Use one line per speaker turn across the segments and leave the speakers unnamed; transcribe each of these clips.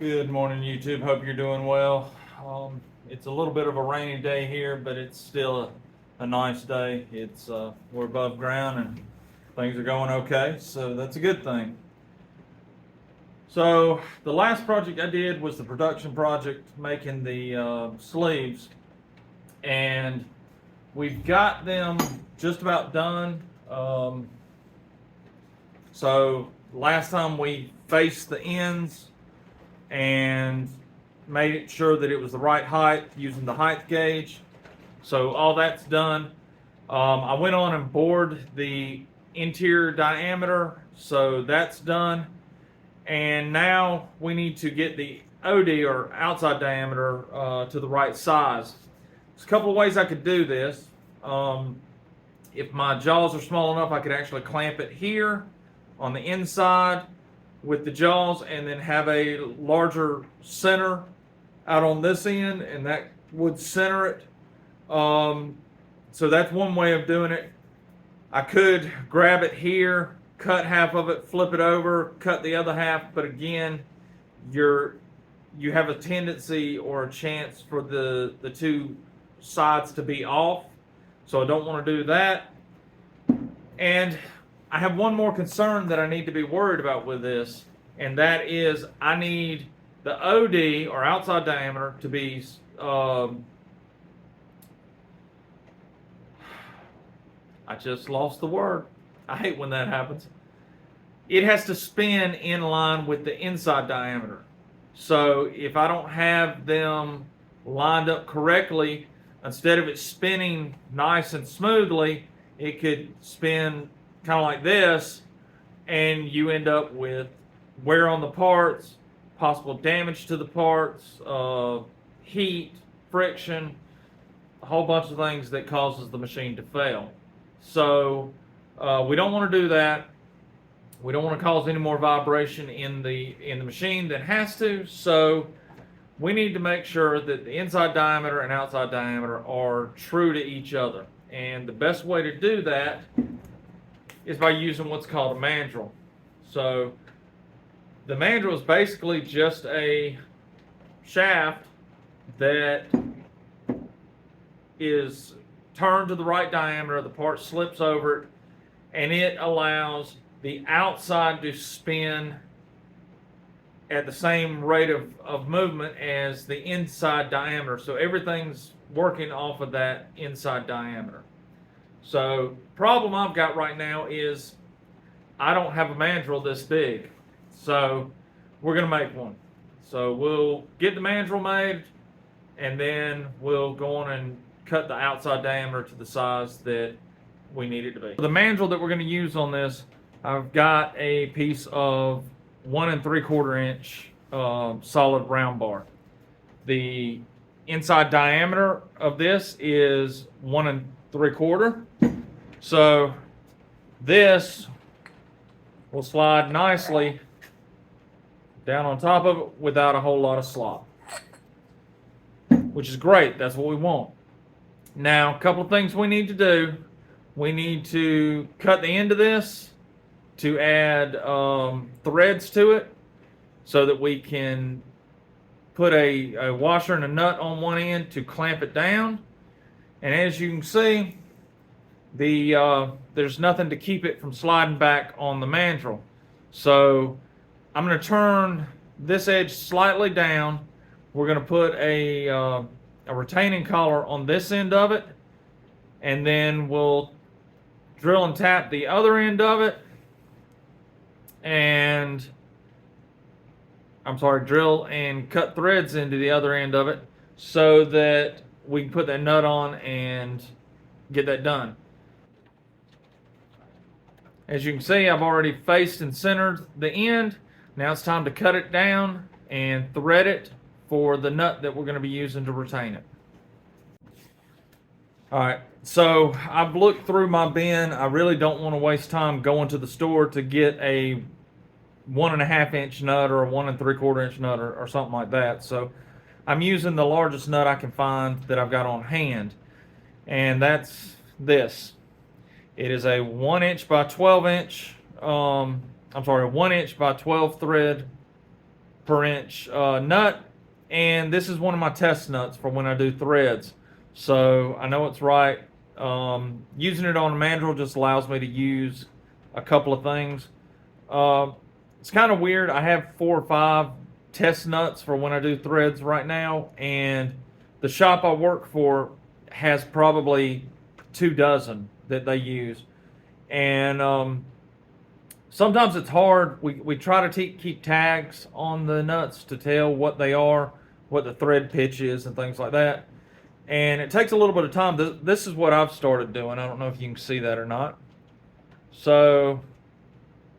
Good morning, YouTube. Hope you're doing well. It's a little bit of a rainy day here, but it's still a nice day. We're above ground and things are going okay, so that's a good thing. So the last project I did was the production project, making the sleeves, and we've got them just about done. So last time we faced the ends and made sure that it was the right height using the height gauge. So all that's done. I went on and bored the interior diameter, so that's done. And now we need to get the OD, or outside diameter, to the right size. There's a couple of ways I could do this. If my jaws are small enough, I could actually clamp it here on the inside with the jaws and then have a larger center out on this end, and that would center it. So that's one way of doing it. I could grab it here, cut half of it, flip it over, cut the other half, but again, you have a tendency or a chance for the two sides to be off, so I don't want to do that. And I have one more concern that I need to be worried about with this, and that is I need the OD, or outside diameter, to be I just lost the word. I hate when that happens. It has to spin in line with the inside diameter. So if I don't have them lined up correctly, instead of it spinning nice and smoothly, it could spin kind of like this, and you end up with wear on the parts, possible damage to the parts, heat, friction, a whole bunch of things that causes the machine to fail. So we don't want to do that. We don't want to cause any more vibration in the machine than has to. So we need to make sure that the inside diameter and outside diameter are true to each other. And the best way to do that is by using what's called a mandrel. So the mandrel is basically just a shaft that is turned to the right diameter, the part slips over it, and it allows the outside to spin at the same rate of movement as the inside diameter. So everything's working off of that inside diameter. So problem I've got right now is I don't have a mandrel this big. So we're going to make one. So we'll get the mandrel made, and then we'll go on and cut the outside diameter to the size that we need it to be. The mandrel that we're going to use on this, I've got a piece of 1 3/4 inch solid round bar. The inside diameter of this is 1 3/4. So this will slide nicely down on top of it without a whole lot of slop, which is great. That's what we want. Now, a couple of things we need to do. We need to cut the end of this to add threads to it so that we can put a washer and a nut on one end to clamp it down. And as you can see, there's nothing to keep it from sliding back on the mandrel. So I'm going to turn this edge slightly down. We're going to put a retaining collar on this end of it, and then we'll drill and tap the other end of it, and drill and cut threads into the other end of it so that we can put that nut on and get that done. As you can see, I've already faced and centered the end. Now it's time to cut it down and thread it for the nut that we're going to be using to retain it. All right, so I've looked through my bin. I really don't want to waste time going to the store to get a 1 1/2 inch nut or a 1 3/4 inch nut or something like that. So I'm using the largest nut I can find that I've got on hand, and that's this. It is a 1 inch by 12 inch, 1 inch by 12 thread per inch nut, and this is one of my test nuts for when I do threads. So I know it's right. Using it on a mandrel just allows me to use a couple of things. It's kind of weird. I have 4 or 5 test nuts for when I do threads right now, and the shop I work for has probably 2 dozen that they use. And sometimes it's hard. We try to keep tags on the nuts to tell what they are, what the thread pitch is, and things like that. And it takes a little bit of time. This is what I've started doing. I don't know if you can see that or not. So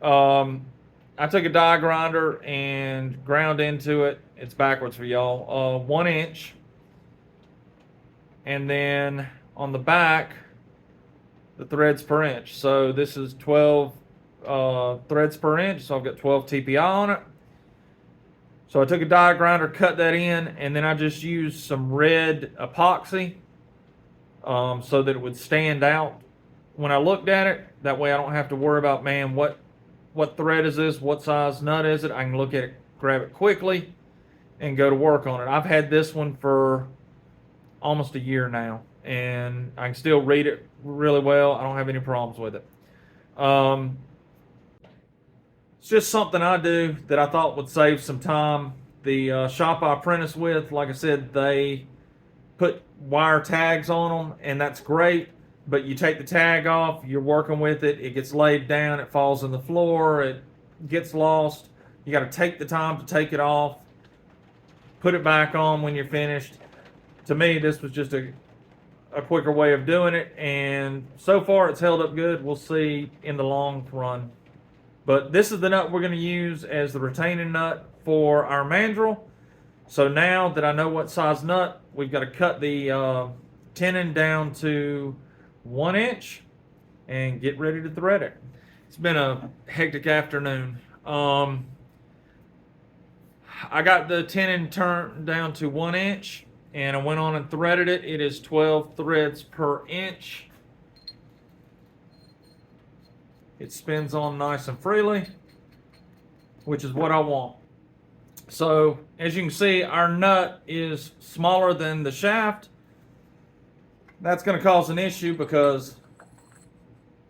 I took a die grinder and ground into it. It's backwards for y'all. 1 inch. And then on the back, the threads per inch. So this is 12 threads per inch. So I've got 12 TPI on it. So I took a die grinder, cut that in, and then I just used some red epoxy so that it would stand out when I looked at it. That way I don't have to worry about, man, what thread is this? What size nut is it? I can look at it, grab it quickly, and go to work on it. I've had this one for almost a year now, and I can still read it really well. I don't have any problems with it. It's just something I do that I thought would save some time. The shop I apprentice with, like I said, they put wire tags on them, and that's great. But you take the tag off, you're working with it, it gets laid down, it falls on the floor, it gets lost. You got to take the time to take it off, put it back on when you're finished. To me, this was just a quicker way of doing it, and so far it's held up good. We'll see in the long run. But this is the nut we're going to use as the retaining nut for our mandrel. So now that I know what size nut, we've got to cut the tenon down to 1 inch and get ready to thread it. It's been a hectic afternoon. I got the tenon turned down to 1 inch, and I went on and threaded it. It is 12 threads per inch. It spins on nice and freely, which is what I want. So as you can see, our nut is smaller than the shaft. That's going to cause an issue because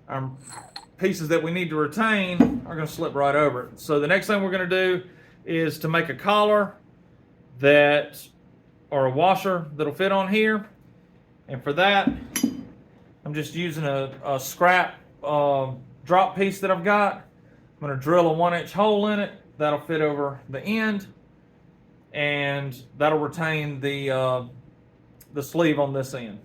our pieces that we need to retain are going to slip right over it. So the next thing we're going to do is to make a collar or a washer that'll fit on here. And for that, I'm just using a scrap drop piece that I've got. I'm going to drill a 1 inch hole in it. That'll fit over the end, and that'll retain the sleeve on this end.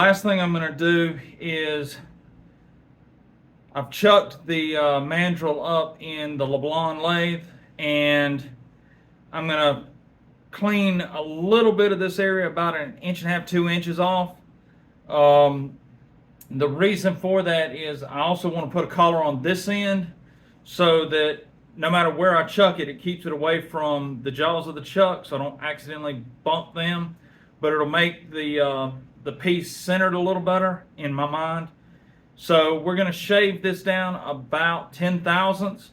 Last thing I'm going to do is I've chucked the mandrel up in the LeBlanc lathe, and I'm going to clean a little bit of this area, about 1.5 inches, 2 inches off. The reason for that is I also want to put a collar on this end so that no matter where I chuck it, it keeps it away from the jaws of the chuck so I don't accidentally bump them, but it'll make the piece centered a little better in my mind. So we're going to shave this down about 10 thousandths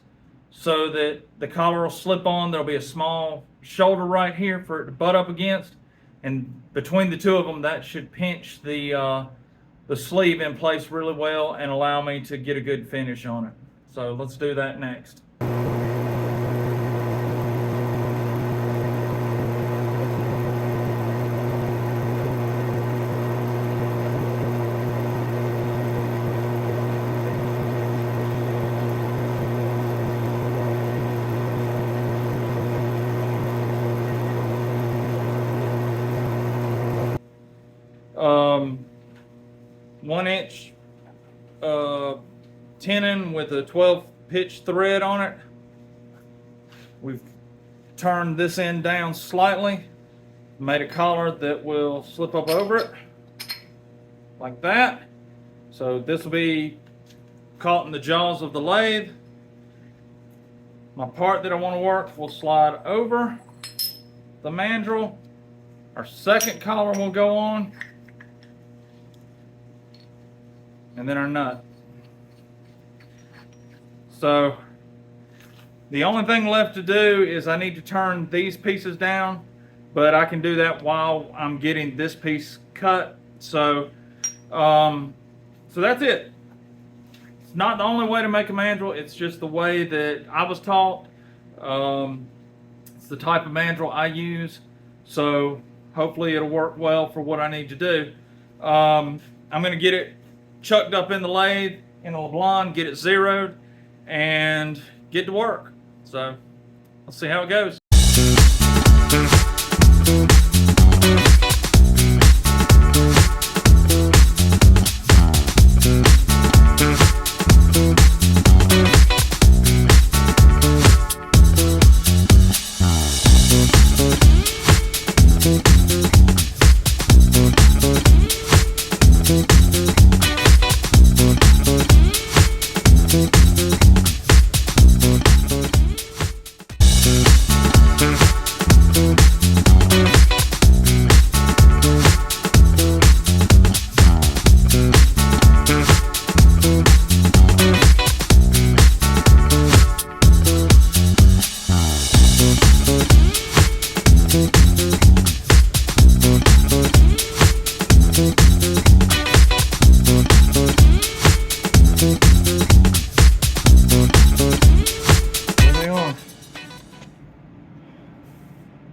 so that the collar will slip on. There'll be a small shoulder right here for it to butt up against, and between the two of them, that should pinch the sleeve in place really well and allow me to get a good finish on it. So let's do that next. 1-inch tenon with a 12 pitch thread on it. We've turned this end down slightly, made a collar that will slip up over it like that. So this will be caught in the jaws of the lathe. My part that I want to work will slide over the mandrel. Our second collar will go on, and then our nut. So the only thing left to do is I need to turn these pieces down, but I can do that while I'm getting this piece cut. So that's it. It's not the only way to make a mandrel, it's just the way that I was taught. It's the type of mandrel I use, so hopefully it'll work well for what I need to do. I'm going to get it chucked up in the lathe in a LeBlanc, get it zeroed, and get to work. So let's see how it goes.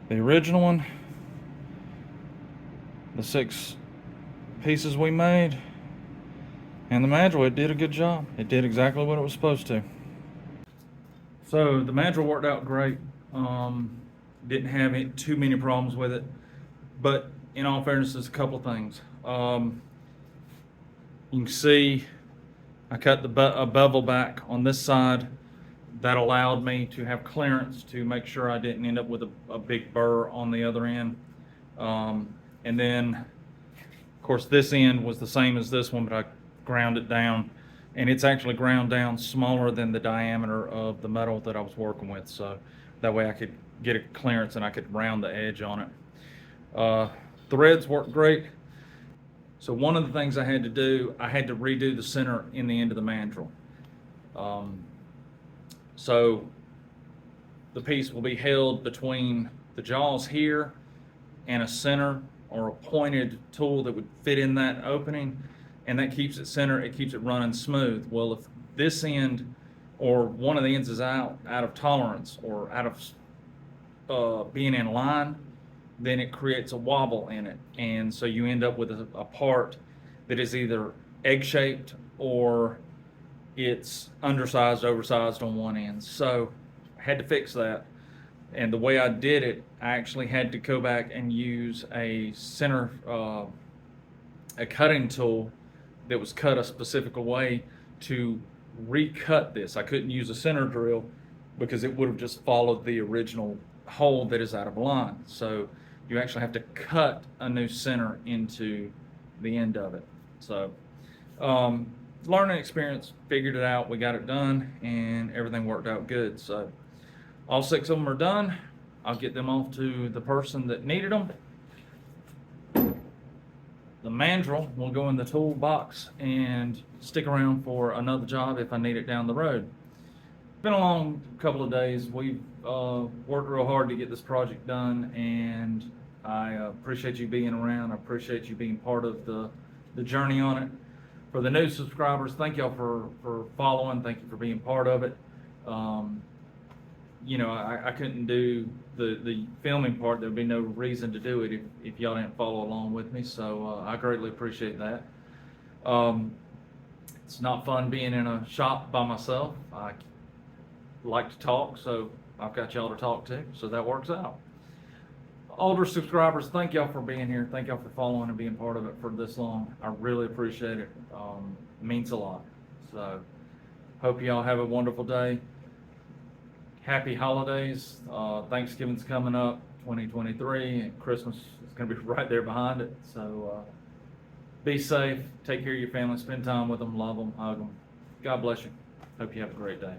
The original one, the 6 pieces we made, and the mandrel, it did a good job. It did exactly what it was supposed to. So the mandrel worked out great. Didn't have too many problems with it, but in all fairness, there's a couple of things. You can see I cut a bevel back on this side. That allowed me to have clearance to make sure I didn't end up with a big burr on the other end. And then, of course, this end was the same as this one, but I ground it down. And it's actually ground down smaller than the diameter of the metal that I was working with. So that way I could get a clearance and I could round the edge on it. Threads worked great. So one of the things I had to do, I had to redo the center in the end of the mandrel. So the piece will be held between the jaws here and a center or a pointed tool that would fit in that opening, and that keeps it centered, it keeps it running smooth. Well, if this end or one of the ends is out of tolerance or out of being in line, then it creates a wobble in it, and so you end up with a part that is either egg-shaped or it's undersized, oversized on one end. So I had to fix that. And the way I did it, I actually had to go back and use a cutting tool that was cut a specific way to recut this. I couldn't use a center drill because it would have just followed the original hole that is out of line. So you actually have to cut a new center into the end of it. So, learning experience, figured it out, we got it done, and everything worked out good. So all 6 of them are done. I'll get them off to the person that needed them. The mandrel will go in the toolbox and stick around for another job if I need it down the road. It's been a long couple of days. We've worked real hard to get this project done, and I appreciate you being around. I appreciate you being part of the journey on it. For the new subscribers, thank y'all for following. Thank you for being part of it. You know, I couldn't do the filming part. There'd be no reason to do it if y'all didn't follow along with me. So I greatly appreciate that. It's not fun being in a shop by myself. I like to talk, so I've got y'all to talk to, so that works out. older subscribers, thank y'all for being here. Thank y'all for following and being part of it for this long. I really appreciate it. Means a lot. So, hope y'all have a wonderful day. Happy holidays. Thanksgiving's coming up, 2023, and Christmas is going to be right there behind it. So, be safe. Take care of your family. Spend time with them. Love them. Hug them. God bless you. Hope you have a great day.